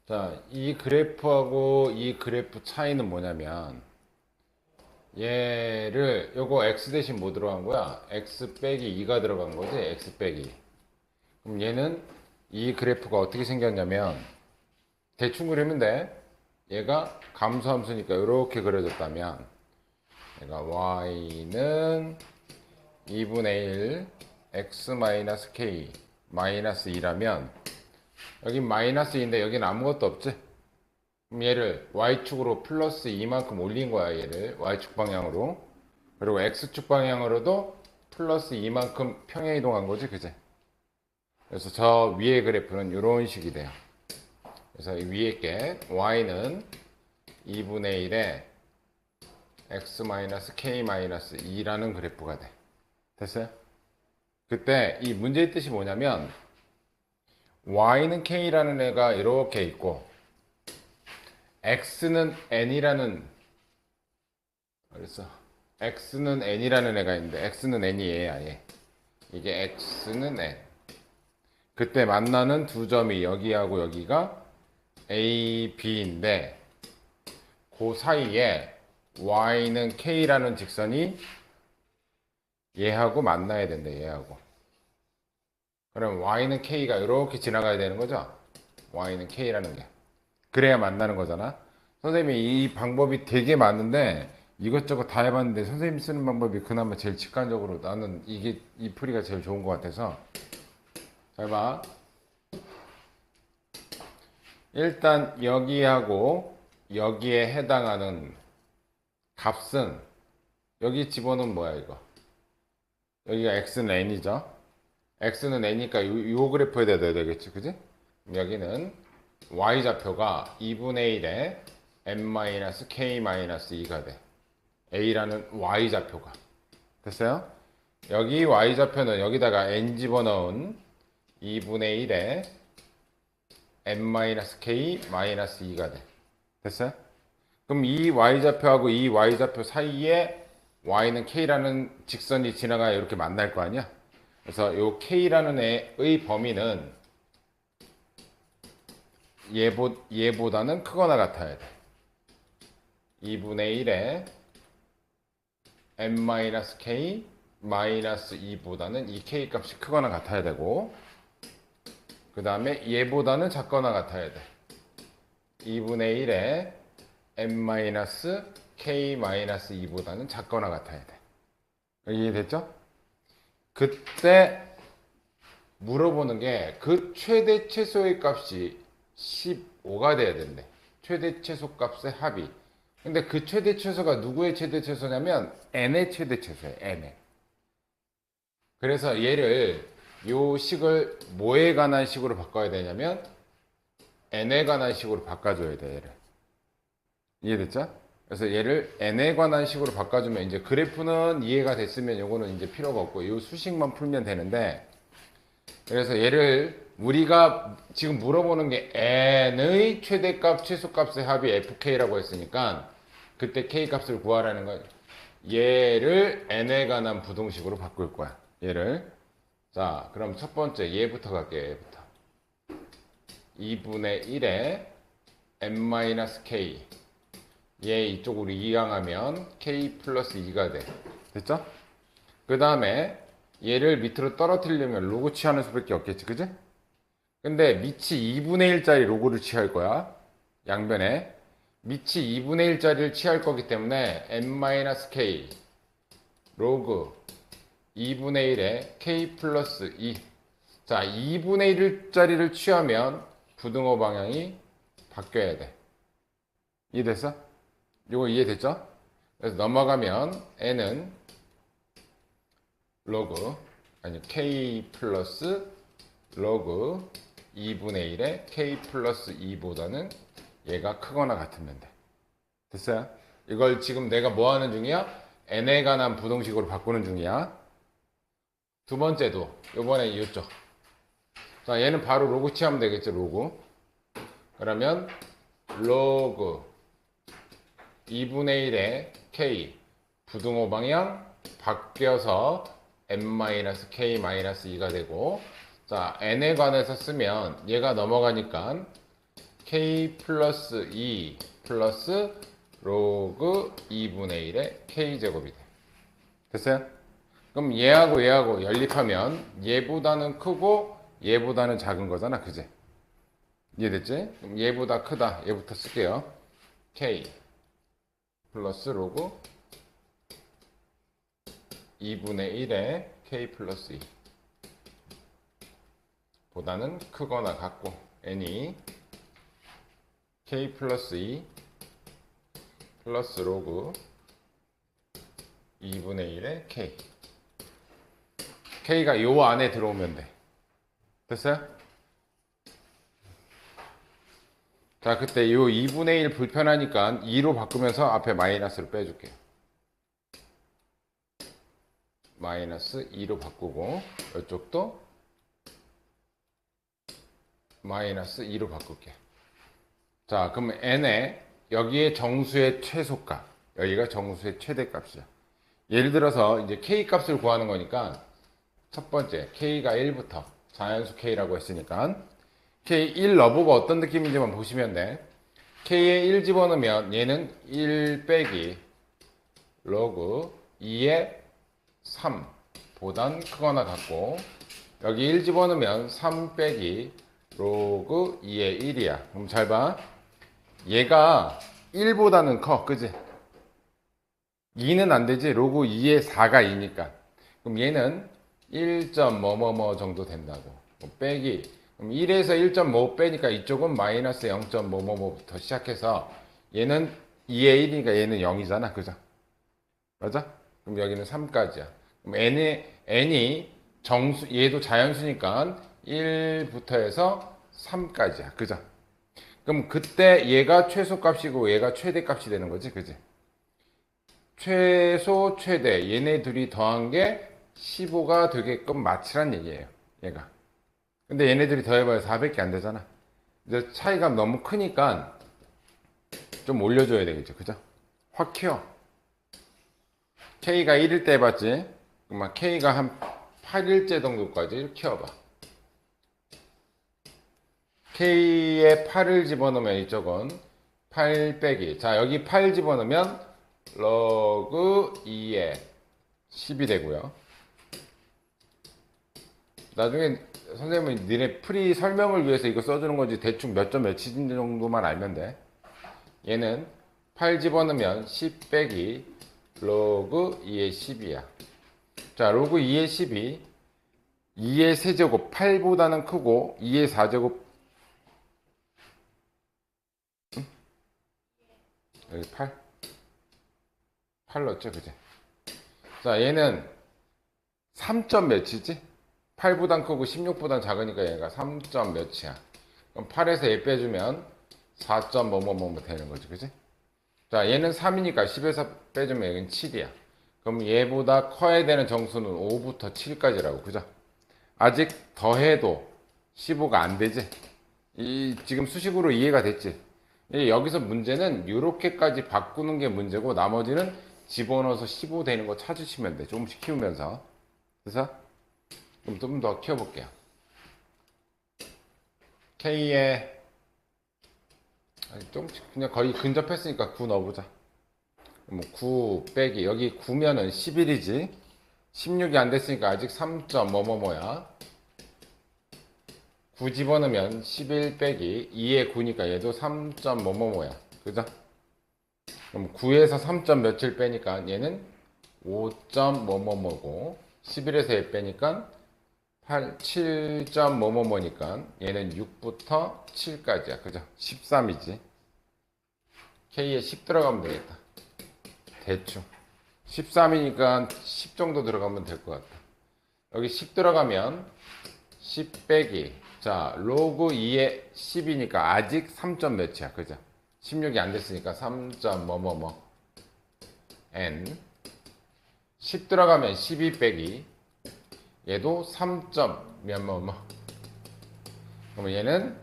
자, 이 그래프하고 이 그래프 차이는 뭐냐면 얘를 요거 x 대신 뭐 들어간 거야? x 빼기 2가 들어간 거지? x 빼기. 그럼 얘는 이 그래프가 어떻게 생겼냐면 대충 그리면 돼. 얘가 감소함수니까 이렇게 그려졌다면 얘가 y는 2분의 1 x 마이너스 k 마이너스 2라면 여긴 마이너스 2인데 여긴 아무것도 없지? 그럼 얘를 y축으로 플러스 2만큼 올린 거야. 얘를 y축 방향으로. 그리고 x축 방향으로도 플러스 2만큼 평행 이동한 거지, 그제? 그래서 저 위의 그래프는 이런 식이 돼요. 그래서 이 위에 게 y는 2분의 1에 x-k-2라는 그래프가 돼. 됐어요? 그때 이 문제의 뜻이 뭐냐면 y는 k라는 애가 이렇게 있고 x는 n이라는 그래서 x는 n이라는 애가 있는데 x는 n이 얘야 얘. 이게 x는 n. 그때 만나는 두 점이 여기하고 여기가 a, b인데 그 사이에 y는 k라는 직선이 얘하고 만나야 된대 얘하고. 그럼 y는 k가 이렇게 지나가야 되는 거죠. y는 k라는 게. 그래야 만나는 거잖아. 선생님이 이 방법이 되게 많은데 이것저것 다 해봤는데 선생님이 쓰는 방법이 그나마 제일 직관적으로 나는 이게 이 풀이가 제일 좋은 것 같아서 잘 봐. 일단 여기하고 여기에 해당하는 값은 여기 집어넣으면 뭐야 이거. 여기가 x는 n이죠. x는 n이니까 요 그래프에 대야 되겠지, 그지? 여기는 y좌표가 2분의 1에 n-k-2가 돼. a라는 y좌표가. 됐어요? 여기 y좌표는 여기다가 n 집어넣은 2분의 1에 n-k-2가 돼. 됐어요? 그럼 이 y좌표하고 이 y좌표 사이에 y는 k라는 직선이 지나가야 이렇게 만날 거 아니야? 그래서 이 k라는 애의 범위는 얘보다는 크거나 같아야 돼. 2분의 1에 n-k 마이너스 2보다는 이 k 값이 크거나 같아야 되고 그 다음에 얘보다는 작거나 같아야 돼. 2분의 1에 n-k 마이너스 2보다는 작거나 같아야 돼. 이해됐죠? 그때 물어보는 게 그 최대 최소의 값이 15가 돼야 된대. 최대 최소 값의 합이. 근데 그 최대 최소가 누구의 최대 최소냐면 n의 최대 최소예요. n의. 그래서 얘를 요 식을 뭐에 관한 식으로 바꿔야 되냐면 n에 관한 식으로 바꿔줘야 돼. 얘를. 이해됐죠? 그래서 얘를 n에 관한 식으로 바꿔주면 이제 그래프는 이해가 됐으면 요거는 이제 필요가 없고 요 수식만 풀면 되는데 그래서 얘를 우리가 지금 물어보는 게 n의 최대값, 최소값의 합이 fk라고 했으니까 그때 k 값을 구하라는 거예요. 얘를 n에 관한 부동식으로 바꿀 거야. 얘를. 자, 그럼 첫 번째 얘부터 갈게요. 얘부터. 2분의 1에 n-k 얘 이쪽으로 이항하면 k 플러스 2가 돼. 됐죠? 그 다음에 얘를 밑으로 떨어뜨리려면 로그 취하는 수밖에 없겠지, 그지? 근데 밑이 2분의 1짜리 로그를 취할 거야. 양변에. 밑이 2분의 1짜리를 취할 거기 때문에 n-k 로그 2분의 1에 k 플러스 2. 자, 2분의 1짜리를 취하면 부등호 방향이 바뀌어야 돼. 이해됐어? 이거 이해됐죠? 그래서 넘어가면 n은 로그 아니 k 플러스 로그 2분의 1에 k 플러스 2보다는 얘가 크거나 같으면 돼. 됐어요? 이걸 지금 내가 뭐 하는 중이야? n에 관한 부동식으로 바꾸는 중이야. 두 번째도 요번에 이쪽. 자, 얘는 바로 로그 취하면 되겠죠, 로그. 그러면 로그 2분의 1에 k 부등호 방향 바뀌어서 n-k-2가 되고 자 n에 관해서 쓰면 얘가 넘어가니까 k 플러스 2 플러스 로그 2분의 1의 k제곱이 돼. 됐어요? 그럼 얘하고 얘하고 연립하면 얘보다는 크고 얘보다는 작은 거잖아. 그지? 이해됐지? 그럼 얘보다 크다. 얘부터 쓸게요. k 플러스 로그 2분의 1의 k 플러스 2 보다는 크거나 같고 n이 k 플러스 2 플러스 로그 2분의 1의 k k가 요 안에 들어오면 돼. 됐어요? 자, 그때 요 2분의 1 불편하니까 2로 바꾸면서 앞에 마이너스를 빼줄게요. 마이너스 2로 바꾸고 이쪽도 마이너스 2로 바꿀게. 자, 그럼 n에 여기에 정수의 최소값, 여기가 정수의 최대값이야. 예를 들어서 이제 k 값을 구하는 거니까 첫 번째 k가 1부터 자연수 k라고 했으니까 k 1 넣어보고 어떤 느낌인지만 보시면 돼. k에 1 집어넣으면 얘는 1 빼기 로그 2의 3 보단 크거나 같고, 여기 1 집어넣으면 3 빼기 로그 2의 1이야. 그럼 잘 봐. 얘가 1보다는 커. 그지? 2는 안 되지. 로그 2의 4가 2니까. 그럼 얘는 1. 뭐뭐뭐 정도 된다고. 빼기. 그럼 1에서 1.5 빼니까 이쪽은 마이너스 0. 뭐뭐뭐부터 시작해서 얘는 2의 1이니까 얘는 0이잖아. 그죠? 맞아? 그럼 여기는 3까지야. 그럼 n이 정수, 얘도 자연수니까 1부터 해서 3까지야. 그죠? 그럼 그때 얘가 최소값이고 얘가 최대값이 되는 거지. 그지? 최소, 최대 얘네 둘이 더한 게 15가 되게끔 맞추란 얘기예요. 얘가. 근데 얘네들이 더해봐야 400개 안 되잖아. 이제 차이가 너무 크니까 좀 올려줘야 되겠죠. 그죠? 확 키워. K가 1일 때 해봤지? 그러면 K가 한 8일째 정도까지 키워봐. K에 8을 집어넣으면 이쪽은 8 빼기. 자, 여기 8 집어넣으면 로그 2에 10이 되고요. 나중에 선생님은 니네 풀이 설명을 위해서 이거 써주는 거지, 대충 몇 점 몇치 정도만 알면 돼. 얘는 8 집어넣으면 10 빼기 로그 2의 10이야. 자, 로그 2의 10이 2의 세제곱 8보다는 크고 2의 4제곱 여기 8 넣었죠, 그지? 자, 얘는 3점 몇이지? 8보단 크고 16보단 작으니까 얘가 3점 몇이야. 그럼 8에서 얘 빼주면 4점 뭐뭐뭐 되는 거지, 그지? 자, 얘는 3이니까 10에서 빼주면 얘는 7이야. 그럼 얘보다 커야 되는 정수는 5부터 7까지라고, 그죠? 아직 더해도 15가 안 되지? 지금 수식으로 이해가 됐지? 여기서 문제는 이렇게까지 바꾸는 게 문제고, 나머지는 집어넣어서 15 되는 거 찾으시면 돼. 조금씩 키우면서. 그래서 좀 더 키워볼게요. K에 조금씩 그냥 거의 근접했으니까 9 넣어보자. 뭐 9 빼기 여기 9면은 11이지. 16이 안 됐으니까 아직 3점 뭐뭐뭐야. 9 집어넣으면 11 빼기 2에 9니까 얘도 3점 뭐뭐뭐야. 그죠? 그럼 9에서 3점 며칠 빼니까 얘는 5점 뭐뭐뭐고, 11에서 얘 빼니까 7점 뭐뭐뭐니까 얘는 6부터 7까지야. 그죠? 13이지. K에 10 들어가면 되겠다. 대충. 13이니까 10 정도 들어가면 될 것 같다. 여기 10 들어가면 10 빼기. 자, 로그 2에 10이니까 아직 3점 몇이야. 그죠? 16이 안 됐으니까 3점 뭐뭐뭐. N. 10 들어가면 12 빼기. 얘도 3점 몇뭐뭐. 그러면 얘는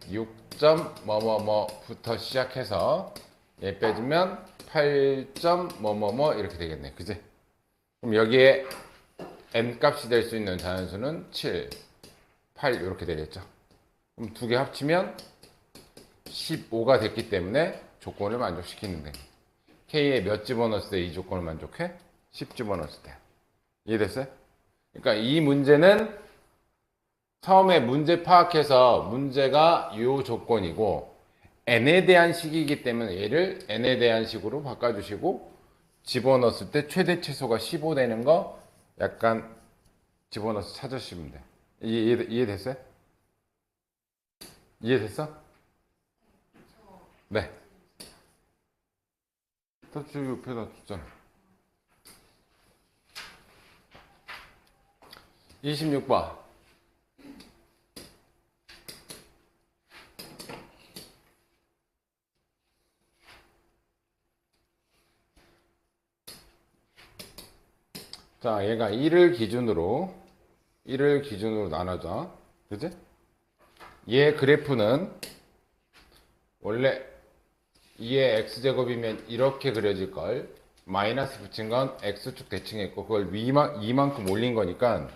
6점 뭐뭐뭐부터 시작해서 얘 빼주면 8점 뭐뭐뭐 이렇게 되겠네. 그지? 그럼 여기에 n 값이 될 수 있는 자연수는 7, 8 이렇게 되겠죠. 그럼 두 개 합치면 15가 됐기 때문에 조건을 만족시키는데 K에 몇 집어넣었을 때 이 조건을 만족해? 10 집어넣었을 때. 이해됐어요? 그러니까 이 문제는 처음에 문제 파악해서 문제가 이 조건이고 n에 대한 식이기 때문에 얘를 n에 대한 식으로 바꿔주시고 집어넣었을 때 최대 최소가 15 되는 거 약간 집어넣어서 찾으시면 돼. 이해됐어요? 이해됐어? 네. 저쪽 옆에다 줬잖아. 26번. 자, 얘가 1을 기준으로 나눠줘. 그지? 얘 그래프는 원래 2의 x제곱이면 이렇게 그려질 걸 마이너스 붙인 건 x축 대칭했고 그걸 이만큼 올린 거니까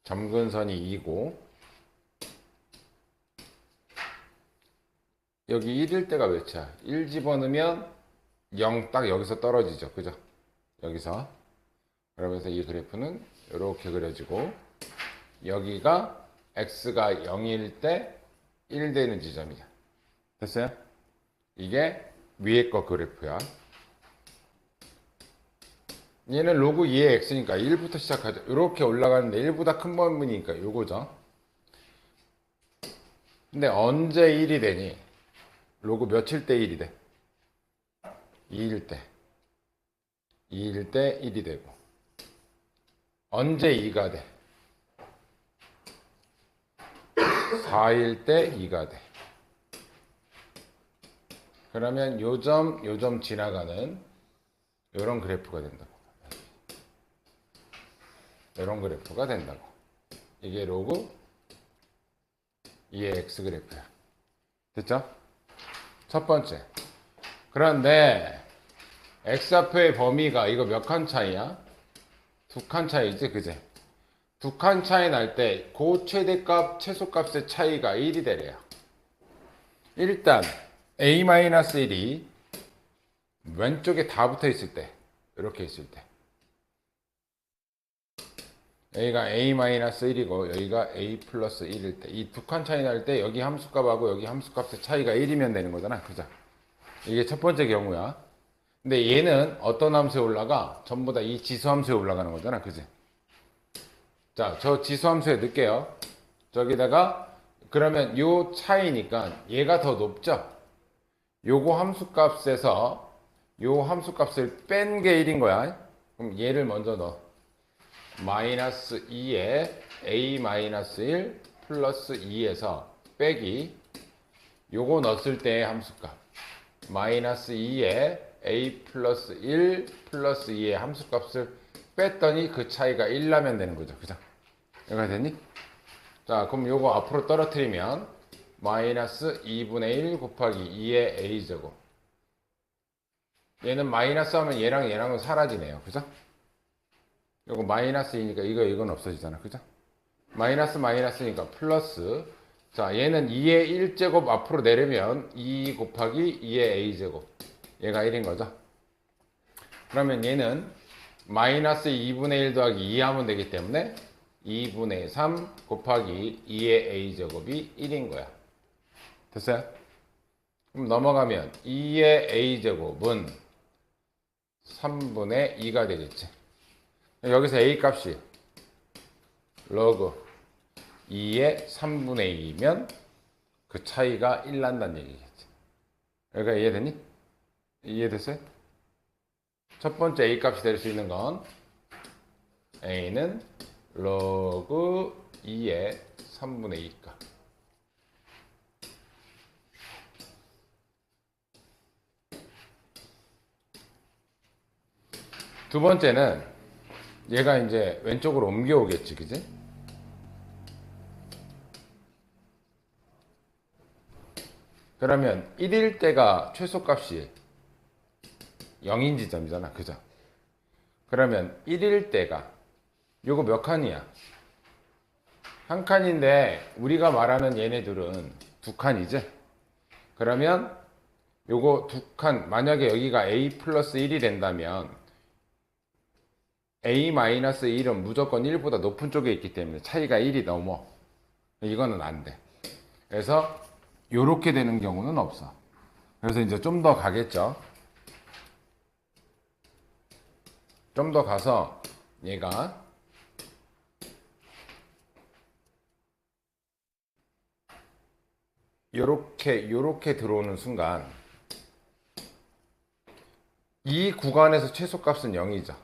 점근선이 2고 여기 1일 때가 몇이야? 1 집어넣으면 0 딱 여기서 떨어지죠. 그죠? 여기서. 그러면서 이 그래프는 이렇게 그려지고 여기가 x가 0일 때 1 되는 지점이야. 됐어요? 이게 위에 거 그래프야. 얘는 로그 2의 x니까 1부터 시작하죠. 이렇게 올라가는데 1보다 큰 범위니까 요거죠. 근데 언제 1이 되니? 로그 며칠 때 1이 돼? 2일 때. 2일 때 1이 되고. 언제 2가 돼? 4일 때 2가 돼. 그러면 요점 지나가는 이런 그래프가 된다고. 이런 그래프가 된다고. 이게 로그 2의 x 그래프야. 됐죠? 첫 번째. 그런데 x좌표의 범위가 이거 몇 칸 차이야? 2칸 차이지, 그제? 2칸 차이 날 때 그 최대값, 최소값의 차이가 1이 되래요. 일단 a-1이 왼쪽에 다 붙어 있을 때, 이렇게 있을 때 여기가 a-1이고 여기가 a 플러스 1일 때 이 2칸 차이 날 때 여기 함수값하고 여기 함수값의 차이가 1이면 되는 거잖아. 그죠? 이게 첫 번째 경우야. 근데 얘는 어떤 함수에 올라가? 전부 다 이 지수함수에 올라가는 거잖아. 그지? 자, 저 지수함수에 넣을게요. 저기다가 그러면 요 차이니까 얘가 더 높죠? 요거 함수값에서 요 함수값을 뺀 게 1인 거야. 그럼 얘를 먼저 넣어. 마이너스 2에 a-1 플러스 2에서 빼기 요거 넣었을 때의 함수값 마이너스 2에 a 플러스 1 플러스 2의 함수값을 뺐더니 그 차이가 1 나면 되는 거죠. 그죠? 여기가 됐니? 자, 그럼 요거 앞으로 떨어뜨리면 마이너스 2분의 1 곱하기 2의 a제곱. 얘는 마이너스 하면 얘랑은 사라지네요. 그죠? 요거 마이너스이니까 이건 없어지잖아. 그죠? 마이너스니까 플러스. 자, 얘는 2의 1제곱 앞으로 내려면 2 곱하기 2의 a제곱. 얘가 1인 거죠. 그러면 얘는 마이너스 2분의 1 더하기 2 하면 되기 때문에 2분의 3 곱하기 2의 a제곱이 1인 거야. 됐어요? 그럼 넘어가면 2의 a제곱은 3분의 2가 되겠지. 여기서 a 값이 로그 2의 3분의 2면 그 차이가 1 난다는 얘기겠지. 여기가 이해되니? 이해됐어요? 첫 번째 a 값이 될 수 있는 건 a는 로그 2의 3분의 2 값. 두 번째는 얘가 이제 왼쪽으로 옮겨오겠지, 그지? 그러면 1일 때가 최소값이 0인 지점이잖아, 그죠? 그러면 1일 때가 요거 몇 칸이야? 한 칸인데 우리가 말하는 얘네들은 두 칸이지. 그러면 요거 두 칸, 만약에 여기가 a 플러스 1이 된다면 a 마이너스 1은 무조건 1보다 높은 쪽에 있기 때문에 차이가 1이 넘어. 이거는 안 돼. 그래서 요렇게 되는 경우는 없어. 그래서 이제 좀 더 가겠죠. 좀 더 가서 얘가 요렇게 들어오는 순간 이 구간에서 최소값은 0이죠.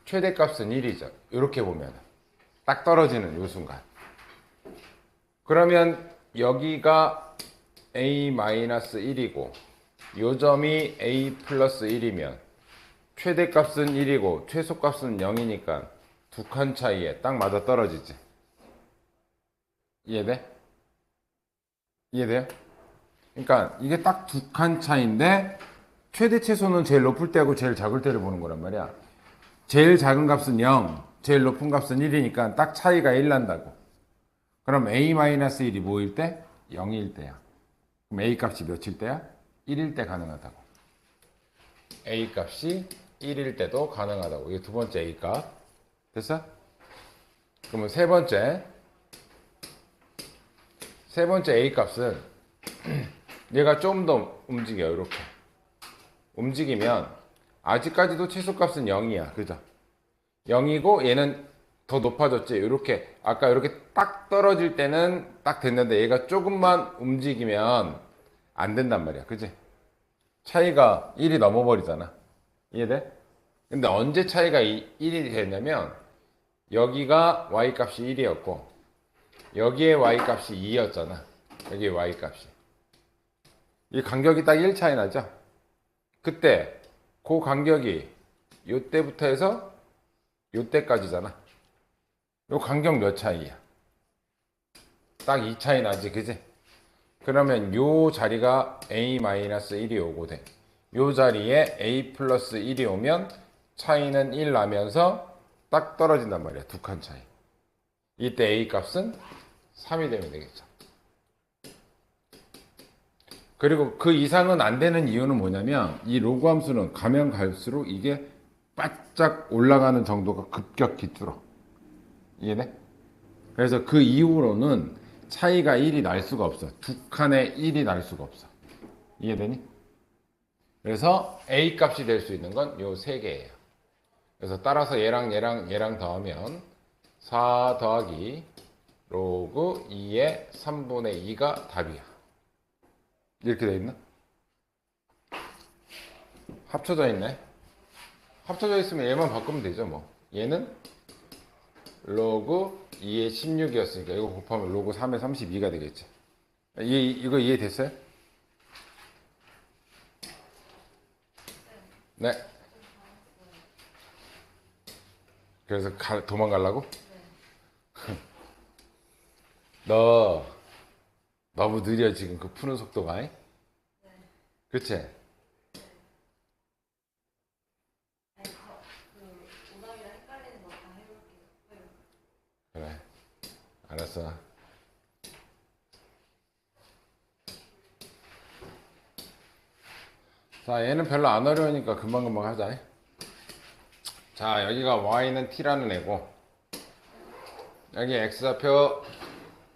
최대값은 1이죠. 요렇게 보면 딱 떨어지는 요 순간. 그러면 여기가 a-1이고 요 점이 a 플러스 1이면 최대값은 1이고 최소값은 0이니까 두 칸 차이에 딱 맞아 떨어지지. 이해돼? 이해돼요? 그러니까 이게 딱 두 칸 차이인데 최대 최소는 제일 높을 때하고 제일 작을 때를 보는 거란 말이야. 제일 작은 값은 0, 제일 높은 값은 1이니까 딱 차이가 1 난다고. 그럼 a-1이 뭐일 때? 0일 때야. 그럼 a 값이 몇일 때야? 1일 때 가능하다고. a 값이 1일 때도 가능하다고. 이게 두 번째 a 값. 됐어? 그러면 세 번째 a 값은 얘가 좀 더 움직여. 이렇게 움직이면 아직까지도 최소값은 0이야. 그죠? 0이고 얘는 더 높아졌지. 이렇게 아까 이렇게 딱 떨어질 때는 딱 됐는데 얘가 조금만 움직이면 안 된단 말이야. 그지? 차이가 1이 넘어버리잖아. 이해돼? 근데 언제 차이가 1이 됐냐면 여기가 y값이 1이었고 여기에 y값이 2였잖아. 여기에 y값이. 이 간격이 딱 1 차이 나죠? 그때 그 간격이 요때부터 해서 요때까지잖아. 요 간격 몇 차이야? 딱 2 차이 나지, 그지? 그러면 요 자리가 a-1이 오고 돼. 요 자리에 a 플러스 1이 오면 차이는 1 나면서 딱 떨어진단 말이야. 두 칸 차이. 이때 a 값은 3이 되면 되겠죠. 그리고 그 이상은 안 되는 이유는 뭐냐면 이 로그 함수는 가면 갈수록 이게 바짝 올라가는 정도가 급격히 줄어. 이해돼? 그래서 그 이후로는 차이가 1이 날 수가 없어. 두 칸에 1이 날 수가 없어. 이해되니? 그래서 a 값이 될 수 있는 건 요 세 개예요. 그래서 따라서 얘랑 더하면 4 더하기 로그 2의 3분의 2가 답이야. 이렇게 돼 있나? 합쳐져 있네. 합쳐져 있으면 얘만 바꾸면 되죠 뭐. 얘는 로그 2의 16이었으니까 이거 곱하면 로그 3의 32가 되겠지. 이거 이해됐어요? 네. 그래서 도망가려고? 너 너무 느려 지금 그 푸는 속도가. 네. 그치? 네. 오답이랑 헷갈리는 거 다 해볼게요. 그래. 알았어. 자, 얘는 별로 안 어려우니까 금방금방 하자. 자, 여기가 y는 t라는 애고 여기 x좌표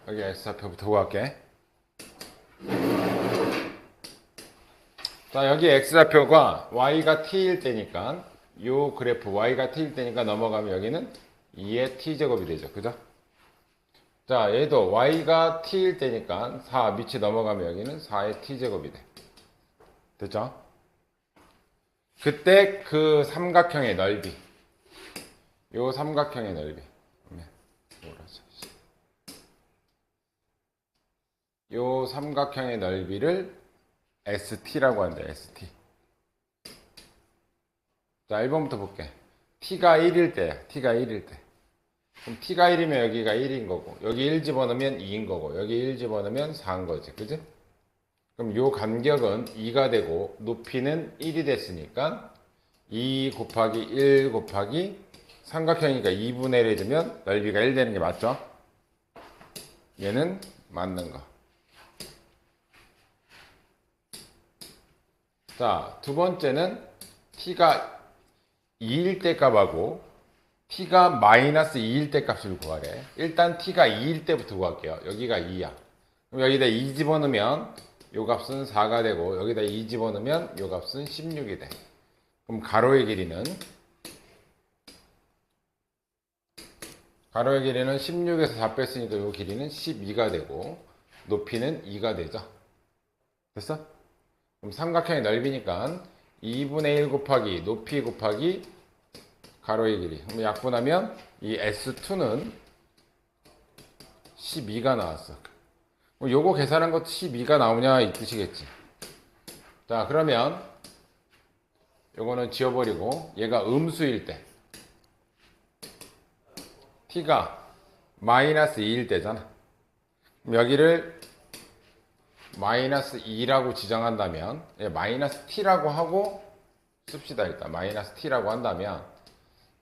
여기 x좌표부터 갈게. 자, 여기 x좌표가 y가 t일 때니까 요 그래프 y가 t일 때니까 넘어가면 여기는 2의 t제곱이 되죠. 그죠? 자, 얘도 y가 t일 때니까 4 밑이 넘어가면 여기는 4의 t제곱이 돼. 됐죠? 그때 그 삼각형의 넓이 요 삼각형의 넓이 요 삼각형의 넓이를 ST라고 한다. ST. 자, 1번부터 볼게. T가 1일 때야. T가 1일 때. 그럼 T가 1이면 여기가 1인 거고 여기 1 집어넣으면 2인 거고 여기 1 집어넣으면 4인 거지. 그지? 그럼 요 간격은 2가 되고 높이는 1이 됐으니까 2 곱하기 1 곱하기 삼각형이니까 2분의 1 해주면 넓이가 1 되는 게 맞죠? 얘는 맞는 거. 자, 두 번째는 t가 2일 때 값하고 t가 마이너스 2일 때 값을 구하래. 일단 t가 2일 때부터 구할게요. 여기가 2야. 그럼 여기다 2 집어넣으면 요 값은 4가 되고, 여기다 2 집어넣으면 요 값은 16이 돼. 그럼 가로의 길이는 16에서 4 뺐으니까 요 길이는 12가 되고, 높이는 2가 되죠. 됐어? 그럼 삼각형의 넓이니까 2분의 1 곱하기 높이 곱하기 가로의 길이. 그럼 약분하면 이 S2는 12가 나왔어. 요거 계산한 것도 12가 나오냐 이 뜻이겠지. 자, 그러면 요거는 지워버리고 얘가 음수일 때 t가 마이너스 2일 때잖아. 그럼 여기를 마이너스 2라고 지정한다면, 마이너스 t라고 하고 씁시다. 일단 마이너스 t라고 한다면,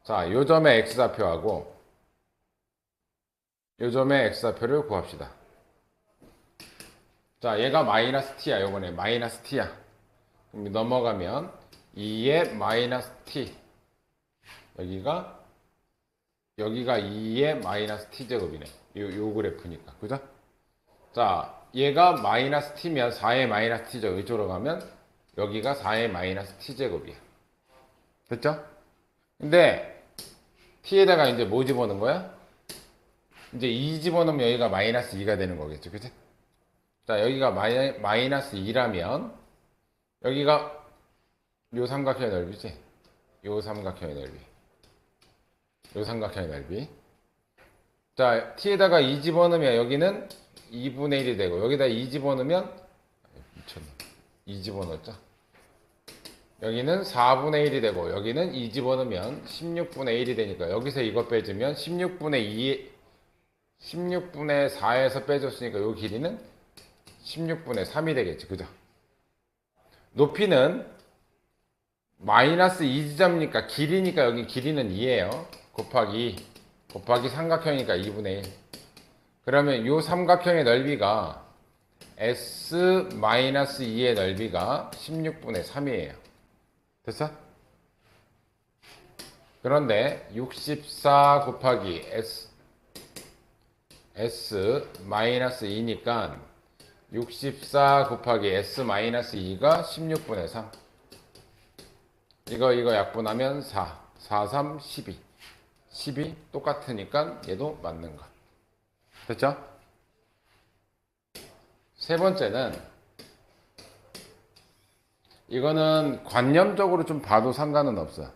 자, 요 점의 x좌표하고 요 점의 x좌표를 구합시다. 자, 얘가 마이너스 t야. 요번에 마이너스 t야. 그럼 넘어가면 2의 마이너스 t, 여기가 2의 마이너스 t제곱이네. 요 그래프니까. 그죠? 자, 얘가 마이너스 t면 4의 마이너스 t제곱. 이쪽으로 가면 여기가 4의 마이너스 t제곱이야. 됐죠? 근데 t에다가 이제 뭐 집어넣은 거야? 이제 2 집어넣으면 여기가 마이너스 2가 되는 거겠죠. 그치? 자, 여기가 마이너스 2라면 여기가 요 삼각형의 넓이지? 요 삼각형의 넓이. 요 삼각형의 넓이. 자, t에다가 2 집어넣으면 여기는 2분의 1이 되고, 여기다 2 집어넣으면, 미쳤네. 2 집어넣었죠? 여기는 4분의 1이 되고, 여기는 2 집어넣으면 16분의 1이 되니까, 여기서 이거 빼주면 16분의 4에서 빼줬으니까 요 길이는 16분의 3이 되겠지. 그죠? 높이는 마이너스 2지점이니까 길이니까 여기 길이는 2예요. 곱하기 삼각형이니까 2분의 1. 그러면 요 삼각형의 넓이가 S-2의 넓이가 16분의 3이에요. 됐어? 그런데 64 곱하기 S-2니까 64 곱하기 S-2가 16분의 3. 이거 약분하면 4. 4, 3, 12. 12 똑같으니까 얘도 맞는 거. 됐죠? 세 번째는, 이거는 관념적으로 좀 봐도 상관은 없어.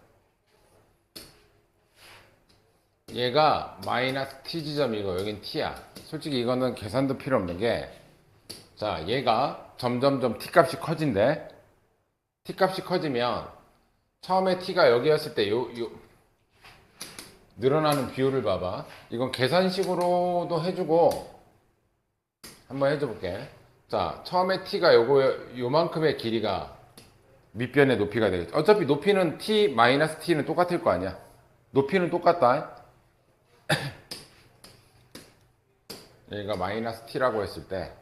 얘가 마이너스 t 지점이고 여긴 t야. 솔직히 이거는 계산도 필요 없는 게, 자, 얘가 점점점 t 값이 커진대. t 값이 커지면 처음에 t가 여기였을 때 늘어나는 비율을 봐봐. 이건 계산식으로도 해주고 한번 해줘볼게. 자, 처음에 t가 요만큼의 길이가 밑변의 높이가 되겠죠. 어차피 높이는 t는 똑같을 거 아니야. 높이는 똑같다. 여기가 마이너스 t라고 했을 때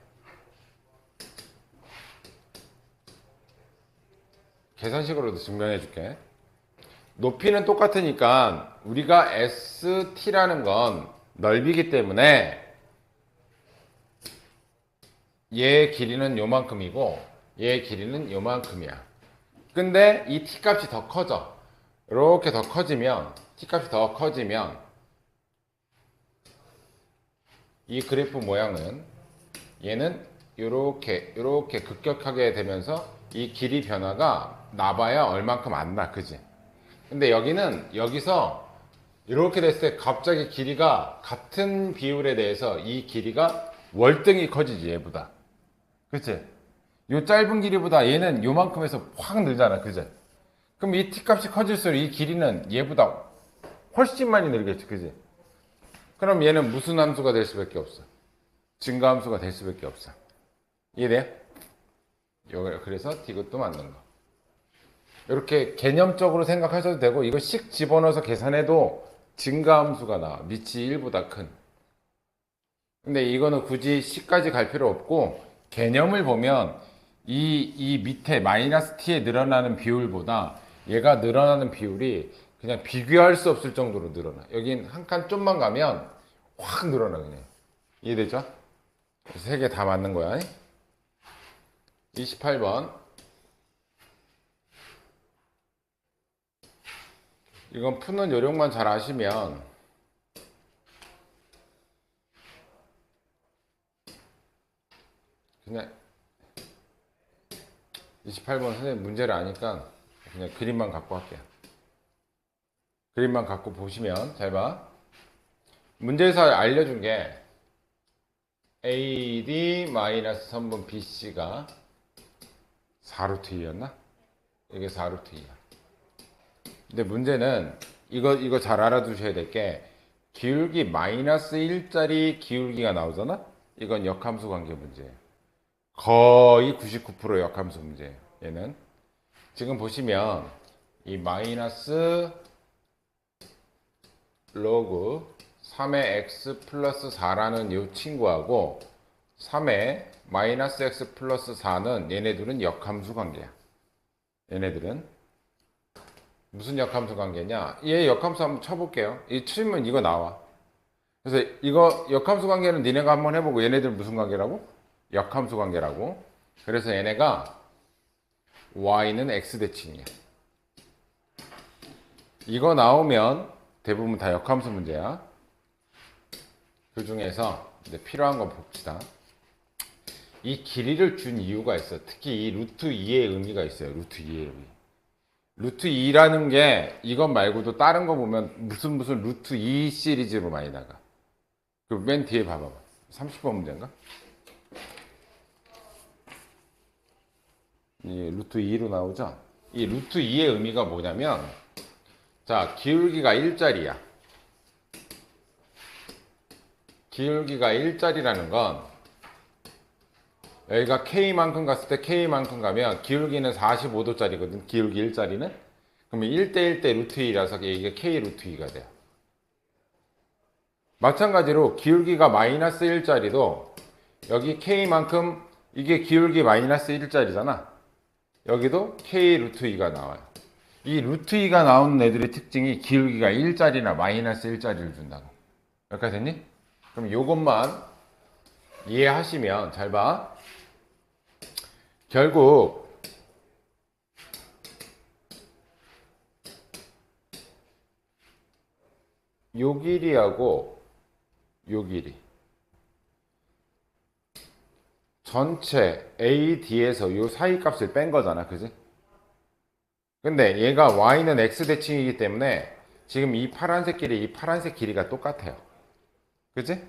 계산식으로도 증명해 줄게. 높이는 똑같으니까 우리가 ST라는 건 넓이기 때문에 얘의 길이는 요만큼이고 얘의 길이는 요만큼이야. 근데 이 t 값이 더 커져. 이렇게 더 커지면, t 값이 더 커지면 이 그래프 모양은 얘는 이렇게 급격하게 되면서 이 길이 변화가 나봐야 얼만큼 안 나. 그지? 근데 여기서 이렇게 됐을 때 갑자기 길이가 같은 비율에 대해서 이 길이가 월등히 커지지, 얘보다. 그치? 요 짧은 길이보다 얘는 요만큼에서 확 늘잖아. 그지? 그럼 이 t 값이 커질수록 이 길이는 얘보다 훨씬 많이 늘겠지. 그지? 그럼 얘는 무슨 함수가 될 수밖에 없어? 증가함수가 될 수밖에 없어. 이해돼? 그래서 이것도 맞는 거. 이렇게 개념적으로 생각하셔도 되고, 이거 식 집어넣어서 계산해도 증가함수가 나와. 밑이 1보다 큰. 근데 이거는 굳이 C까지 갈 필요 없고, 개념을 보면 이 밑에 마이너스 t에 늘어나는 비율보다 얘가 늘어나는 비율이 그냥 비교할 수 없을 정도로 늘어나. 여긴 한 칸 좀만 가면 확 늘어나 그냥. 이해되죠? 세 개 다 맞는 거야. 28번. 이건 푸는 요령만 잘 아시면 그냥 28번 선생님 문제를 아니까 그냥 그림만 갖고 할게요. 그림만 갖고 보시면 잘 봐. 문제에서 알려준 게 AD-선분 BC가 4루트 2였나? 이게 4루트 2야. 근데 문제는 이거 잘 알아두셔야 될 게 기울기 마이너스 1짜리 기울기가 나오잖아? 이건 역함수 관계 문제예요. 거의 99% 역함수 문제예요. 얘는. 지금 보시면 이 마이너스 로그 3의 x 플러스 4라는 이 친구하고 3의 마이너스 x 플러스 4는 얘네들은 역함수 관계야. 얘네들은 무슨 역함수 관계냐? 얘 역함수 한번 쳐볼게요. 이 치면 이거 나와. 그래서 이거 역함수 관계는 니네가 한번 해보고 얘네들 무슨 관계라고? 역함수 관계라고. 그래서 얘네가 y는 x 대칭이야. 이거 나오면 대부분 다 역함수 문제야. 그 중에서 이제 필요한 거 봅시다. 이 길이를 준 이유가 있어. 특히 이 루트 2의 의미가 있어요. 루트 2의 의미. 루트 2라는 게 이것 말고도 다른 거 보면 무슨 루트 2 시리즈로 많이 나가. 그 맨 뒤에 봐봐. 30번 문제인가? 이 루트 2로 나오죠? 이 루트 2의 의미가 뭐냐면, 자, 기울기가 1짜리야. 기울기가 1짜리라는 건 여기가 K만큼 갔을 때 K만큼 가면 기울기는 45도짜리거든. 기울기 1짜리는. 그러면 1대1대 루트 2라서 이게 K 루트 2가 돼요. 마찬가지로 기울기가 마이너스 1짜리도 여기 K만큼 이게 기울기 마이너스 1짜리잖아. 여기도 K 루트 2가 나와요. 이 루트 2가 나오는 애들의 특징이 기울기가 1짜리나 마이너스 1짜리를 준다고. 여기까지 됐니? 그럼 요것만 이해하시면 잘 봐. 결국 요 길이하고 요 길이 전체 AD에서 요 사이 값을 뺀 거잖아. 그지? 근데 얘가 y는 x 대칭이기 때문에 지금 이 파란색 길이가 똑같아요. 그지?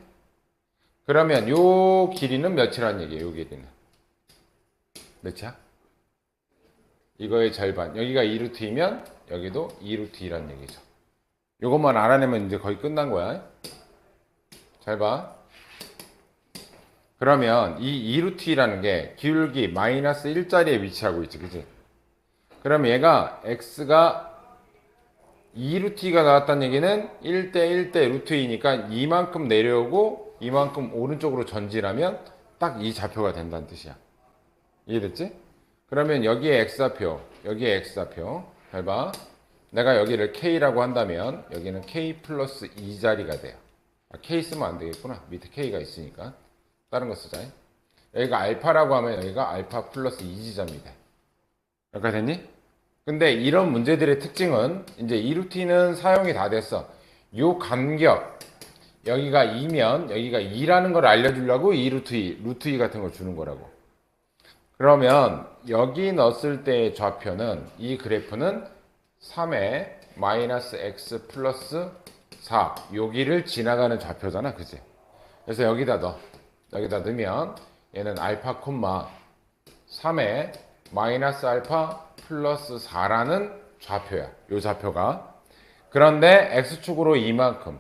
그러면 요 길이는 몇이라는 얘기예요. 요 길이는 몇이야? 이거의 절반. 여기가 2루트이면 여기도 2루트이라는 얘기죠. 요것만 알아내면 이제 거의 끝난 거야. 잘 봐. 그러면 이 2루트이라는 게 기울기 마이너스 1짜리에 위치하고 있지. 그지? 그러면 얘가 x가 2루트가 나왔다는 얘기는 1대1대 루트 2니까 이만큼 내려오고 이만큼 오른쪽으로 전진하면 딱 이 좌표가 된다는 뜻이야. 이해됐지? 그러면 여기에 x좌표, 여기에 x좌표. 잘 봐. 내가 여기를 k라고 한다면 여기는 k 플러스 2자리가 돼요. k 쓰면 안 되겠구나. 밑에 k가 있으니까. 다른 거 쓰자. 여기가 알파라고 하면 여기가 알파 플러스 2지점이 돼. 여기까지 됐니? 근데 이런 문제들의 특징은 이제 이 루틴은 사용이 다 됐어. 요 간격 여기가 2면 여기가 2라는 걸 알려주려고 이 루트 2 같은 걸 주는 거라고. 그러면 여기 넣었을 때의 좌표는 이 그래프는 3의 마이너스 x 플러스 4 여기를 지나가는 좌표잖아. 그지? 그래서 여기다 넣으면 얘는 알파 콤마 3의 마이너스 알파 플러스 4라는 좌표야. 요 좌표가. 그런데 x축으로 이만큼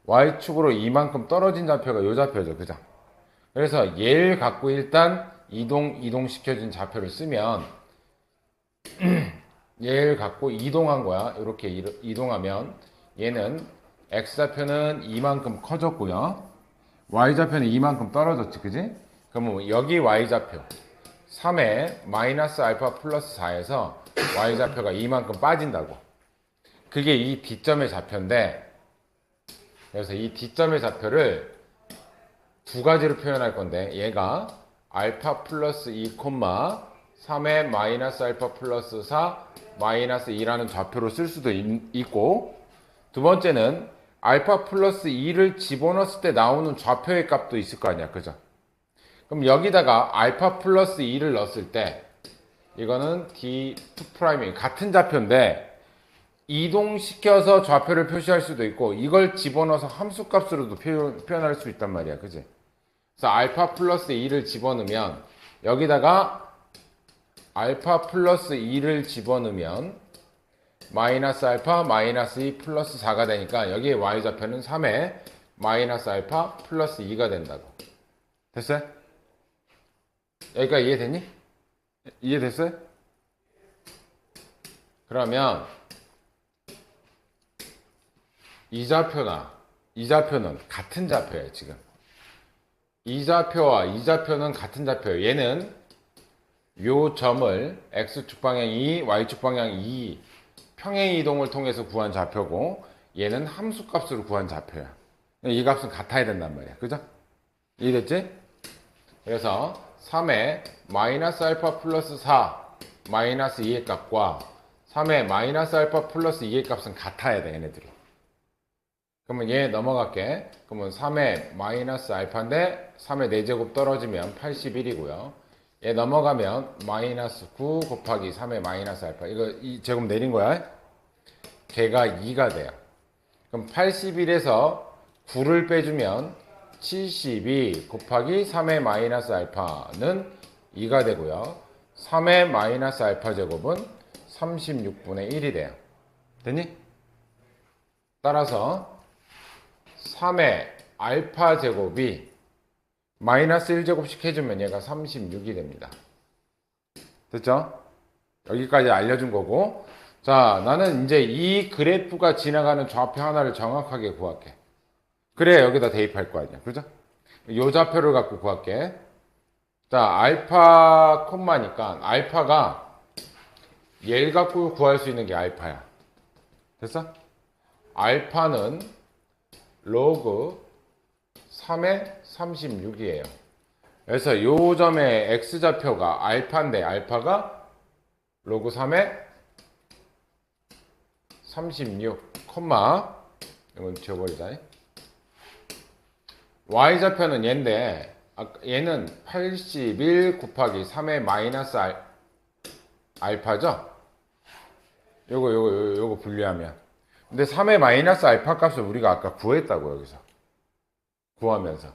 y축으로 이만큼 떨어진 좌표가 요 좌표죠. 그죠? 그래서 얘를 갖고 일단 이동시켜준 좌표를 쓰면 얘를 갖고 이동한 거야. 이렇게 이동하면 얘는 x좌표는 이만큼 커졌고요. y좌표는 이만큼 떨어졌지, 그지? 그러면 여기 y좌표 3에 마이너스 알파 플러스 4에서 y좌표가 이만큼 빠진다고. 그게 이 D점의 좌표인데, 그래서 이 D점의 좌표를 두 가지로 표현할 건데, 얘가 알파 플러스 2, 3에 마이너스 알파 플러스 4 마이너스 2라는 좌표로 쓸 수도 있고, 두 번째는 알파 플러스 2를 집어넣었을 때 나오는 좌표의 값도 있을 거 아니야, 그죠? 그럼 여기다가 알파 플러스 2를 넣었을 때 이거는 D2'이 같은 좌표인데 이동시켜서 좌표를 표시할 수도 있고 이걸 집어넣어서 함수값으로도 표현할 수 있단 말이야, 그지? 그래서 알파 플러스 2를 집어넣으면 여기다가 알파 플러스 2를 집어넣으면 마이너스 알파 마이너스 2 플러스 4가 되니까 여기에 y좌표는 3에 마이너스 알파 플러스 2가 된다고. 됐어요? 여기까지 이해됐니? 이해됐어요? 그러면 이 좌표는 같은 좌표예요, 지금. 이 좌표와 이 좌표는 같은 좌표예요. 얘는 요 점을 x축 방향 2, y축 방향 2 평행 이동을 통해서 구한 좌표고 얘는 함수값으로 구한 좌표야. 이 값은 같아야 된단 말이야. 그죠? 이해됐지? 그래서 3에 마이너스 알파 플러스 4 마이너스 2의 값과 3에 마이너스 알파 플러스 2의 값은 같아야 돼, 얘네들이. 그러면 얘 넘어갈게. 그러면 3에 마이너스 알파인데 3의 4제곱 떨어지면 81이고요. 얘 넘어가면 마이너스 9 곱하기 3의 마이너스 알파. 이거 이 제곱 내린 거야. 걔가 2가 돼요. 그럼 81에서 9를 빼주면 72 곱하기 3의 마이너스 알파는 2가 되고요. 3의 마이너스 알파 제곱은 36분의 1이 돼요. 됐니? 따라서 3의 알파 제곱이 마이너스 1제곱씩 해주면 얘가 36이 됩니다. 됐죠? 여기까지 알려준 거고, 자, 나는 이제 이 그래프가 지나가는 좌표 하나를 정확하게 구할게. 그래야 여기다 대입할 거 아니야, 그죠? 요 좌표를 갖고 구할게. 자, 알파 콤마니까 알파가 얘를 갖고 구할 수 있는 게 알파야. 됐어? 알파는 로그 3의 36이에요. 그래서 요 점의 x좌표가 알파인데 알파가 로그 3의 36, 이건 지워버리자. y좌표는 얘인데 얘는 81 곱하기 3의 마이너스 알파죠? 요거 분리하면. 근데 3의 마이너스 알파 값을 우리가 아까 구했다고, 여기서. 구하면서.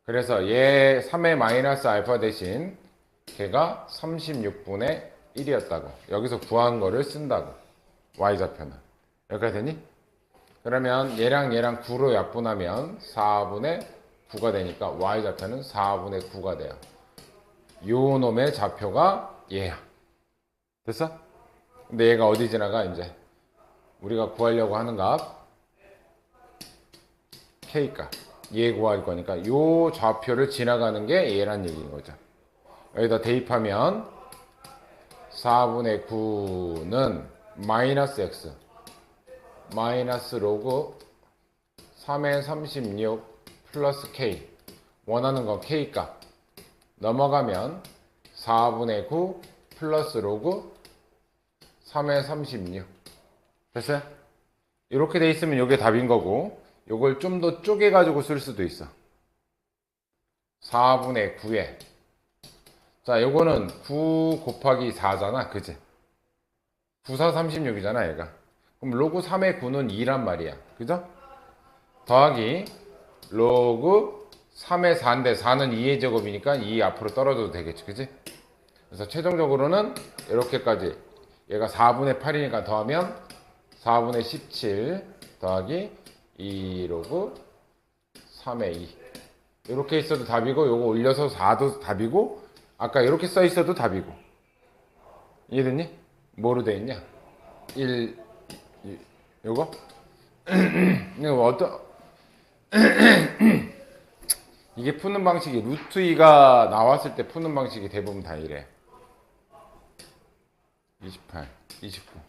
그래서 얘 3의 마이너스 알파 대신 걔가 36분의 1이었다고. 여기서 구한 거를 쓴다고. y좌표는. 여기까지 되니? 그러면 얘랑 9로 약분하면 4분의 9가 되니까 y좌표는 4분의 9가 돼요. 요 놈의 좌표가 얘야. 됐어? 근데 얘가 어디 지나가, 이제? 우리가 구하려고 하는 값 K값. 얘 구할 거니까 요 좌표를 지나가는 게 얘란 얘기인 거죠. 여기다 대입하면 4분의 9는 마이너스 x 마이너스 로그 3의 36 플러스 k, 원하는 건 k 값 넘어가면 4분의 9 플러스 로그 3의 36. 됐어요? 이렇게 돼 있으면 이게 답인 거고, 요걸 좀 더 쪼개 가지고 쓸 수도 있어. 4분의 9에, 자, 요거는 9 곱하기 4잖아, 그지? 9, 4, 36이잖아, 얘가. 그럼 로그 3의 9는 2란 말이야, 그죠? 더하기 로그 3의 4인데 4는 2의 제곱이니까 2 앞으로 떨어져도 되겠지, 그지? 그래서 최종적으로는 이렇게까지, 얘가 4분의 8이니까 더하면 4분의 17 더하기 2 로그 3의 2. 이렇게 있어도 답이고, 요거 올려서 4도 답이고, 아까 이렇게 써 있어도 답이고. 이해됐니? 뭐로 돼 있냐? 1, 요거? 이거 어떤, 이게 푸는 방식이 루트 2가 나왔을 때 푸는 방식이 대부분 다 이래. 28, 29.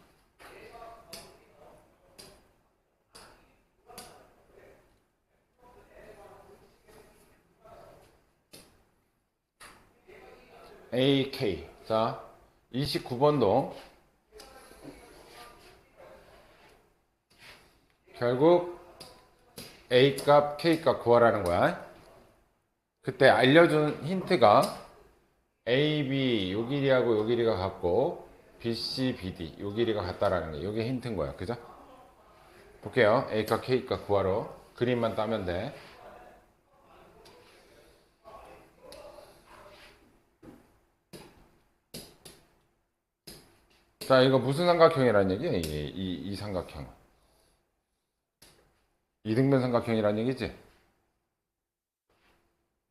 AK. 자, 29번도 결국 A 값, K 값 구하라는 거야. 그때 알려준 힌트가 A, B 요 길이하고 요 길이가 같고 B, C, B, D 요 길이가 같다라는 게 이게 힌트인 거야. 그죠? 볼게요. A 값, K 값 구하러 그림만 따면 돼. 자, 이거 무슨 삼각형이라는 얘기야? 이 삼각형. 이등변 삼각형이라는 얘기지?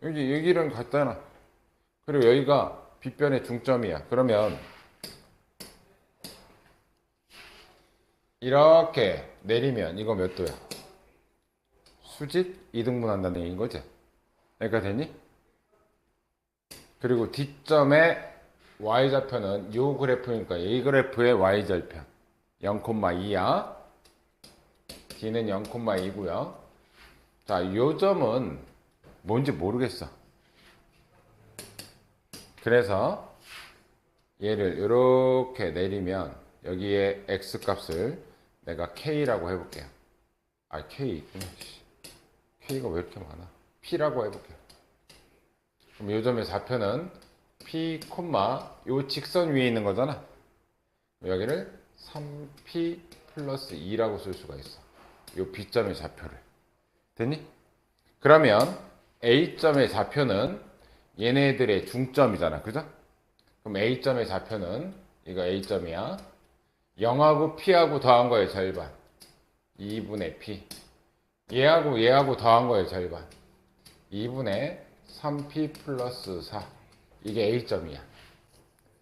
여기랑 같잖아. 그리고 여기가 빗변의 중점이야. 그러면 이렇게 내리면 이거 몇 도야? 수직 이등분 한다는 얘기인 거지? 여기가 되니? 그리고 D점의 Y좌표는 이 그래프니까 이 그래프의 Y절편 0,2야. D는 0,2고요. 자, 이 점은 뭔지 모르겠어. 그래서 얘를 이렇게 내리면 여기에 X 값을 내가 K라고 해볼게요. 아, K 있구나. K가 왜 이렇게 많아? P라고 해볼게요. 그럼 이 점의 좌표는 P, 요 직선 위에 있는 거잖아. 여기를 3P 플러스 2라고 쓸 수가 있어. 요 B점의 좌표를. 됐니? 그러면 A점의 좌표는 얘네들의 중점이잖아. 그죠? 그럼 A점의 좌표는 이거 A점이야. 0하고 P하고 더한 거의 절반. 2분의 P. 얘하고 더한 거의 절반. 2분의 3P 플러스 4. 이게 A점이야.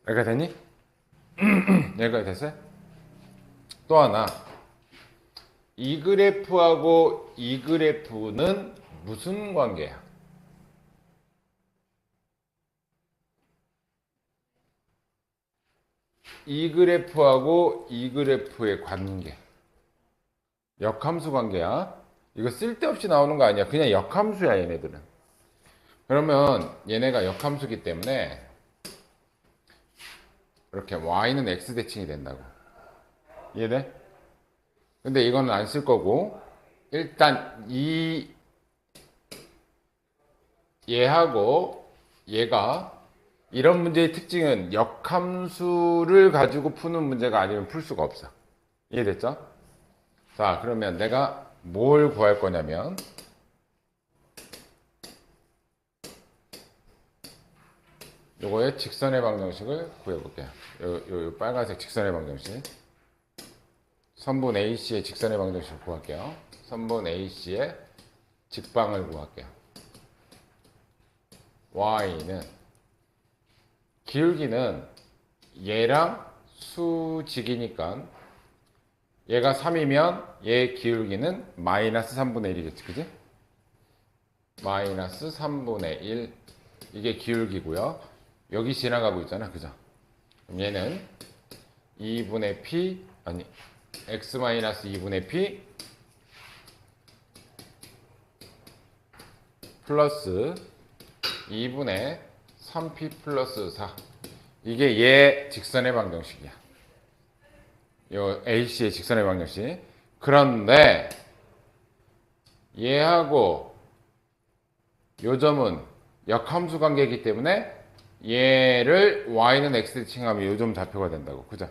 여기가 됐니? 여기가 됐어요? 또 하나. 이 그래프하고 이 그래프는 무슨 관계야? 이 그래프하고 이 그래프의 관계. 역함수 관계야. 이거 쓸데없이 나오는 거 아니야. 그냥 역함수야, 얘네들은. 그러면 얘네가 역함수기 때문에 이렇게 y는 x 대칭이 된다고. 이해돼? 근데 이거는 안 쓸 거고 일단 얘하고 얘가 이런 문제의 특징은 역함수를 가지고 푸는 문제가 아니면 풀 수가 없어. 이해됐죠? 자, 그러면 내가 뭘 구할 거냐면 요거의 직선의 방정식을 구해볼게요. 요 빨간색 직선의 방정식. 선분 AC의 직선의 방정식을 구할게요. 선분 AC의 직방을 구할게요. Y는 기울기는 얘랑 수직이니까 얘가 3이면 얘 기울기는 마이너스 3분의 1이겠지, 그지? 마이너스 3분의 1 이게 기울기고요. 여기 지나가고 있잖아, 그죠? 그럼 얘는 2분의 P 아니 x 마이너스 2분의 P 플러스 2분의 3P 플러스 4 이게 얘 직선의 방정식이야. 요 AC의 직선의 방정식. 그런데 얘하고 요 점은 역함수 관계이기 때문에 얘를 y는 x 대칭하면 요 점 좌표가 된다고. 그죠?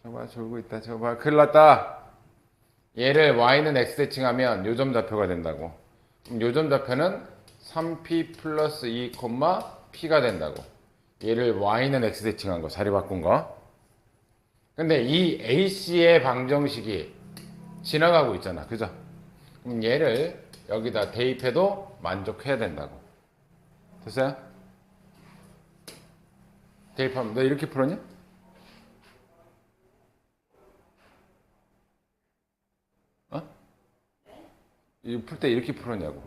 저봐 졸고 있다. 저봐 큰일 났다. 얘를 y는 x 대칭하면 요 점 좌표가 된다고. 그럼 요 점 좌표는 3p 플러스 2, p가 된다고. 얘를 y는 x 대칭한 거, 자리 바꾼 거. 근데 이 AC의 방정식이 지나가고 있잖아. 그죠? 그럼 얘를 여기다 대입해도 만족해야 된다고. 됐어요? 대입하면 너 이렇게 풀었냐? 어? 풀 때 이렇게 풀었냐고.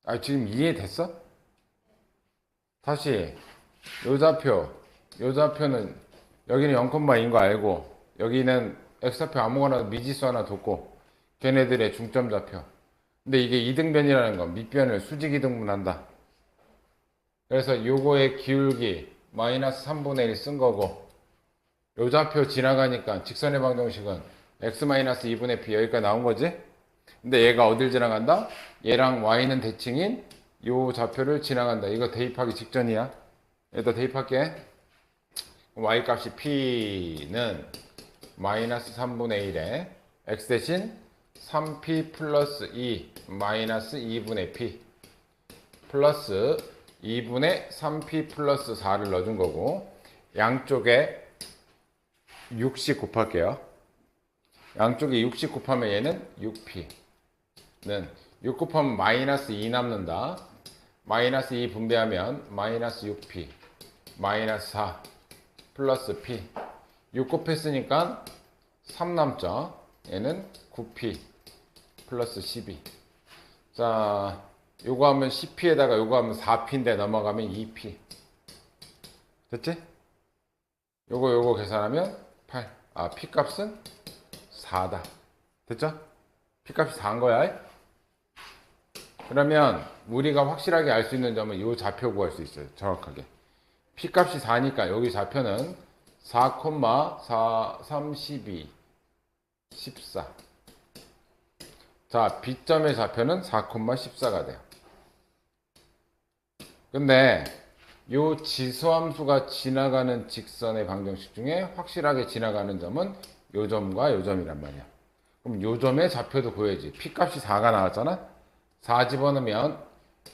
아, 지금 이해됐어? 다시 요 좌표는 여기는 0,2인 거 알고 여기는 x좌표 아무거나 미지수 하나 뒀고 걔네들의 중점 좌표. 근데 이게 이등변이라는 건 밑변을 수직 이등분한다. 그래서 요거의 기울기 마이너스 3분의 1 쓴 거고 요 좌표 지나가니까 직선의 방정식은 x-2분의 b 여기까지 나온 거지? 근데 얘가 어딜 지나간다? 얘랑 y는 대칭인 요 좌표를 지나간다. 이거 대입하기 직전이야. 여기다 대입할게. y 값이 p는 마이너스 3분의 1에 x 대신 3p 플러스 2 마이너스 2분의 p 플러스 2분의 3p 플러스 4를 넣어준 거고 양쪽에 60 곱할게요. 양쪽에 60 곱하면 얘는 6p는 6 곱하면 마이너스 2 남는다. 마이너스 2 분배하면 마이너스 6p 마이너스 4 플러스 p 6 곱했으니까 3 남죠. 얘는 9p 플러스 12. 자, 요거 하면 10p에다가 요거 하면 4p인데 넘어가면 2p. 됐지? 요거 계산하면 8. 아, p 값은 4다. 됐죠? p 값이 4인 거야. 그러면 우리가 확실하게 알 수 있는 점은 요 좌표 구할 수 있어요. 정확하게. p 값이 4니까 여기 좌표는 4, 4, 32, 14. 자, B점의 좌표는 4, 14가 돼요. 근데 요 지수함수가 지나가는 직선의 방정식 중에 확실하게 지나가는 점은 요 점과 요 점이란 말이야. 그럼 요 점의 좌표도 구해야지. P 값이 4가 나왔잖아? 4 집어넣으면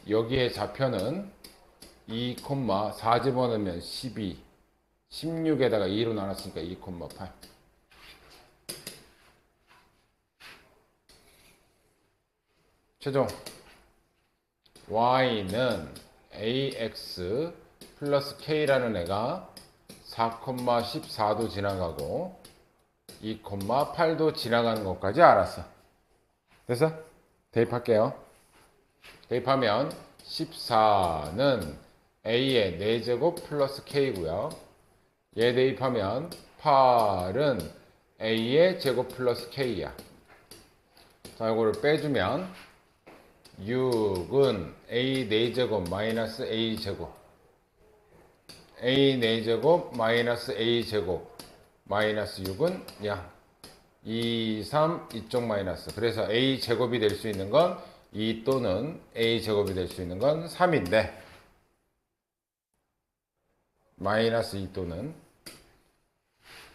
여기에 좌표는 2, 4 집어넣으면 12, 16에다가 2로 나눴으니까 2,8. 최종 y는 ax 플러스 k라는 애가 4,14도 지나가고 2,8도 지나가는 것까지 알았어. 됐어? 대입할게요. 대입하면 14는 a의 4제곱 플러스 k고요. 얘 대입하면 8은 a의 제곱 플러스 k야. 자, 이거를 빼주면 6은 a 4제곱 마이너스 a 제곱 a 4제곱 마이너스 a 제곱 마이너스 6은 양 2, 3 이쪽 마이너스. 그래서 a 제곱이 될 수 있는 건 2 또는 a 제곱이 될 수 있는 건 3인데 마이너스 2 또는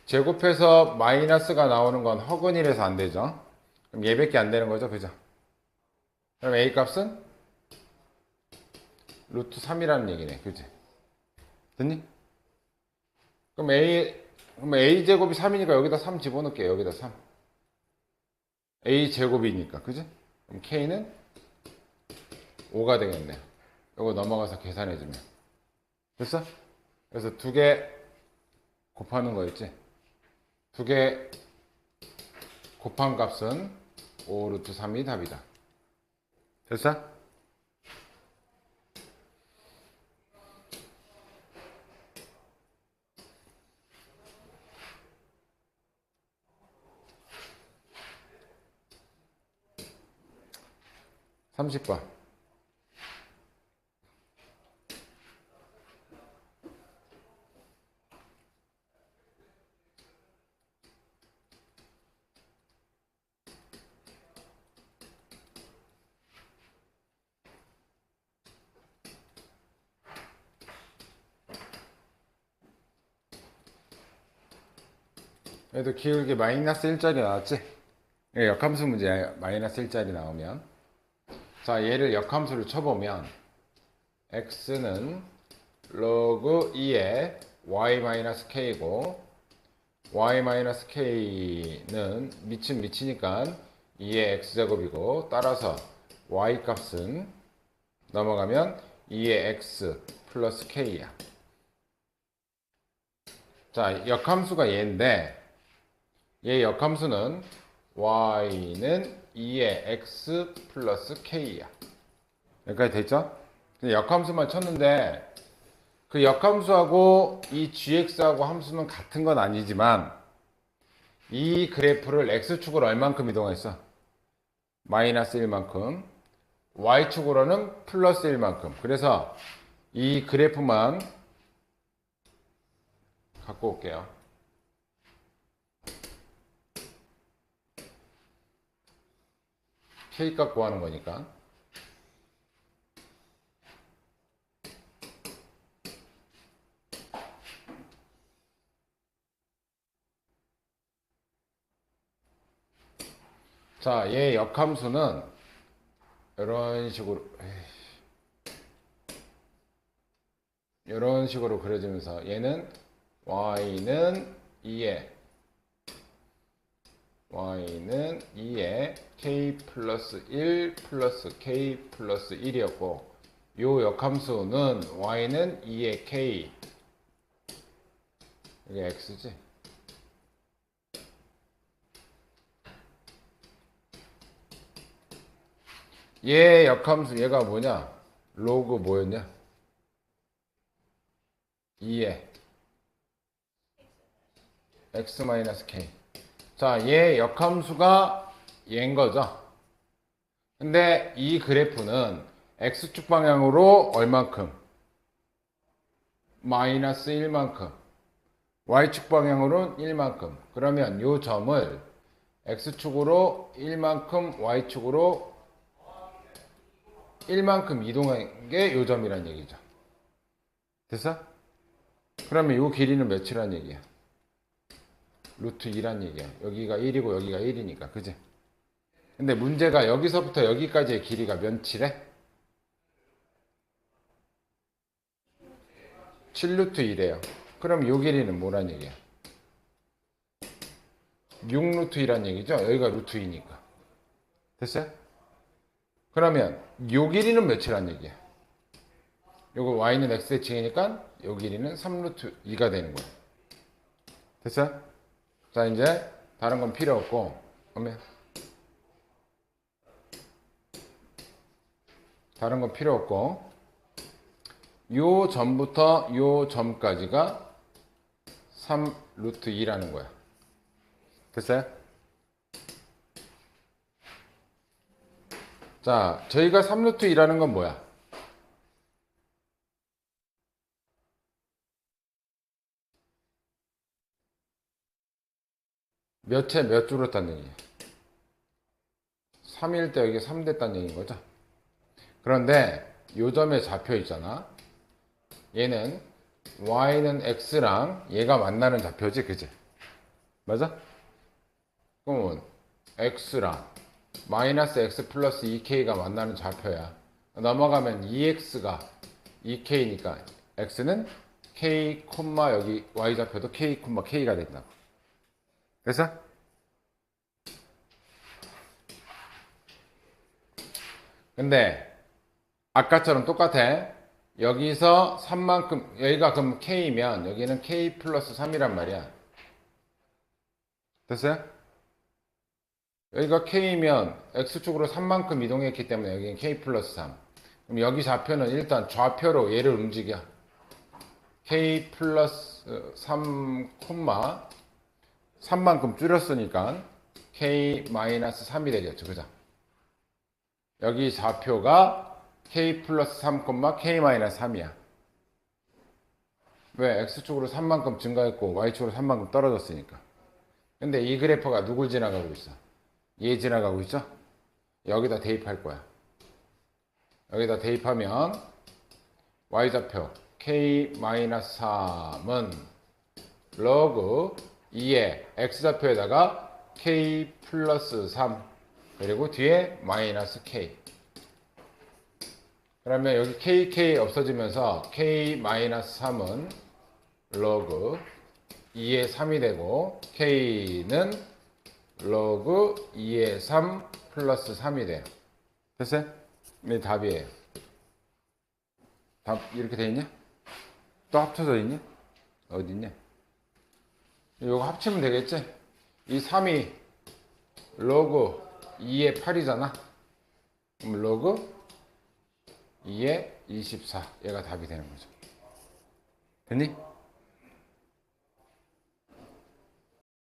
제곱해서 마이너스가 나오는 건 허근이라서 안 되죠. 그럼 얘밖에 안 되는 거죠. 그죠? 그럼 a 값은 루트 3이라는 얘기네. 그지? 됐니? 그럼 a 제곱이 3이니까 여기다 3 집어넣을게요. 여기다 3. a 제곱이니까. 그지? 그럼 k는 5가 되겠네. 이거 넘어가서 계산해주면. 됐어? 그래서 2개 곱하는 거 있지? 2개 곱한 값은 5 루트 3이 답이다. 됐어? (30번) 얘도 기울기 마이너스 1짜리 나왔지? 역함수 문제야. 마이너스 1짜리 나오면. 자, 얘를 역함수를 쳐보면 x는 log 2의 y-k고 y-k는 미친 미치니까 2의 x제곱이고 따라서 y 값은 넘어가면 2의 x 플러스 k야. 자, 역함수가 얘인데 얘 역함수는 y는 2의 x 플러스 k야. 여기까지 됐죠? 역함수만 쳤는데 그 역함수하고 이 gx하고 함수는 같은 건 아니지만 이 그래프를 x축으로 얼만큼 이동했어? 마이너스 1만큼, y축으로는 플러스 1만큼. 그래서 이 그래프만 갖고 올게요. K값 구하는 거니까. 자, 얘 역함수는 이런 식으로 이런 식으로 그려지면서 얘는 y는 2에 k 플러스 1 플러스 k 플러스 1이었고 요 역함수는 y는 2에 k 이게 x지. 얘 역함수 얘가 뭐냐? 로그 뭐였냐? 2에 x-k. 자, 얘 역함수가 얘인 거죠. 근데 이 그래프는 x축 방향으로 얼만큼? 마이너스 1만큼. y축 방향으로는 1만큼. 그러면 요 점을 x축으로 1만큼, y축으로 1만큼 이동한 게 요 점이란 얘기죠. 됐어? 그러면 요 길이는 몇이란 얘기야? 루트 2란 얘기야. 여기가 1이고 여기가 1이니까. 그지? 근데 문제가 여기서부터 여기까지의 길이가 몇이래? 7루트 2래요. 그럼 요 길이는 뭐란 얘기야? 6루트 2란 얘기죠? 여기가 루트 2니까. 됐어요? 그러면 요 길이는 몇이란 얘기야? 요거 y는 x의 칭이니까 요 길이는 3루트 2가 되는 거야. 됐어요? 자, 이제 다른 건 필요 없고 그러면 다른 건 필요 없고 요 점부터 요 점까지가 3루트 2라는 거야. 됐어요? 자, 저희가 3루트 2라는 건 뭐야? 몇에 몇 줄었다는 얘기야? 3일 때 여기 3 됐다는 얘기인 거죠? 그런데 요 점에 잡혀 있잖아. 얘는 y는 x랑 얘가 만나는 좌표지, 그지? 맞아? 그러면 x랑 마이너스 x 플러스 2k가 만나는 좌표야. 넘어가면 2x가 2k니까 x는 k, 여기 y 좌표도 k, k가 된다. 그래서 근데 아까처럼 똑같아. 여기서 3만큼 여기가 그럼 k면 여기는 k 플러스 3이란 말이야. 됐어요? 여기가 k면 x축으로 3만큼 이동했기 때문에 여기는 k 플러스 3. 그럼 여기 좌표는 일단 좌표로 얘를 움직여. k 플러스 3, 3만큼 줄였으니까 k 마이너스 3이 되겠죠. 그죠? 여기 좌표가 k 플러스 3, k 마이너스 3이야. 왜? x축으로 3만큼 증가했고 y축으로 3만큼 떨어졌으니까. 근데 이 그래프가 누굴 지나가고 있어? 얘 지나가고 있죠? 여기다 대입할 거야. 여기다 대입하면 y좌표 k-3은 log 2의 x좌표에다가 k 플러스 3 그리고 뒤에 마이너스 k. 그러면 여기 k 없어지면서 k 마이너스 3은 log 2의 3이 되고 k는 log 2의 3 플러스 3이 돼요. 됐어요? 네, 답이에요. 답 이렇게 돼 있냐? 또 합쳐져 있냐? 어디 있냐? 이거 합치면 되겠지? 이 3이 log 2의 8이잖아. 그럼 log 2에 24. 얘가 답이 되는 거죠. 됐니?